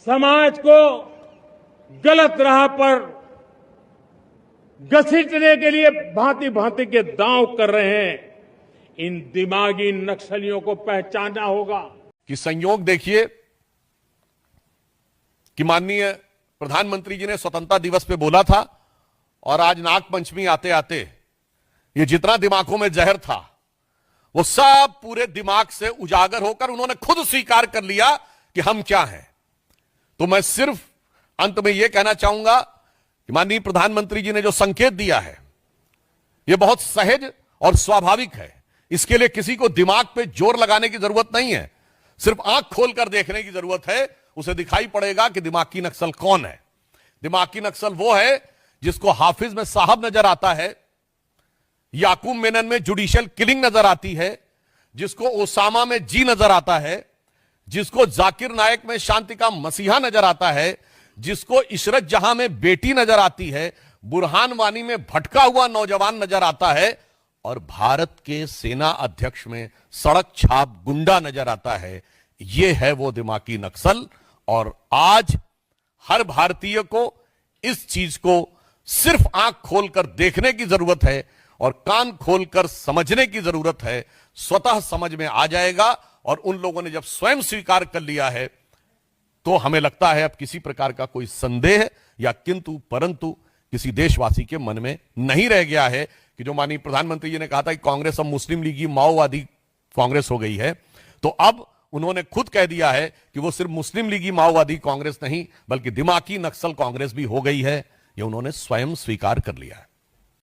समाज को गलत राह पर घसीटने के लिए भांति भांति के दांव कर रहे हैं। इन दिमागी नक्सलियों को पहचानना होगा। कि संयोग देखिए कि माननीय प्रधानमंत्री जी ने स्वतंत्रता दिवस पे बोला था और आज नागपंचमी आते आते ये जितना दिमागों में जहर था वो सब पूरे दिमाग से उजागर होकर उन्होंने खुद स्वीकार कर लिया कि हम क्या हैं। तो मैं सिर्फ अंत में यह कहना चाहूंगा कि माननीय प्रधानमंत्री जी ने जो संकेत दिया है यह बहुत सहज और स्वाभाविक है। इसके लिए किसी को दिमाग पे जोर लगाने की जरूरत नहीं है, सिर्फ आंख खोलकर देखने की जरूरत है। उसे दिखाई पड़ेगा कि दिमागी नक्सल कौन है। दिमागी नक्सल वो है जिसको हाफिज में साहब नजर आता है, याकूब मेनन में जुडिशियल किलिंग नजर आती है, जिसको ओसामा में जी नजर आता है, जिसको जाकिर नायक में शांति का मसीहा नजर आता है, जिसको इशरत जहां में बेटी नजर आती है, बुरहान वानी में भटका हुआ नौजवान नजर आता है और भारत के सेना अध्यक्ष में सड़क छाप गुंडा नजर आता है। यह है वो दिमागी नक्सल। और आज हर भारतीय को इस चीज को सिर्फ आंख खोलकर देखने की जरूरत है और कान खोलकर समझने की जरूरत है। स्वतः समझ में आ जाएगा। और उन लोगों ने जब स्वयं स्वीकार कर लिया है तो हमें लगता है अब किसी प्रकार का कोई संदेह या किंतु परंतु किसी देशवासी के मन में नहीं रह गया है कि जो माननीय प्रधानमंत्री जी ने कहा था कि कांग्रेस अब मुस्लिम लीगी माओवादी कांग्रेस हो गई है, तो अब उन्होंने खुद कह दिया है कि वो सिर्फ मुस्लिम लीगी माओवादी कांग्रेस नहीं बल्कि दिमागी नक्सल कांग्रेस भी हो गई है। ये उन्होंने स्वयं स्वीकार कर लिया है।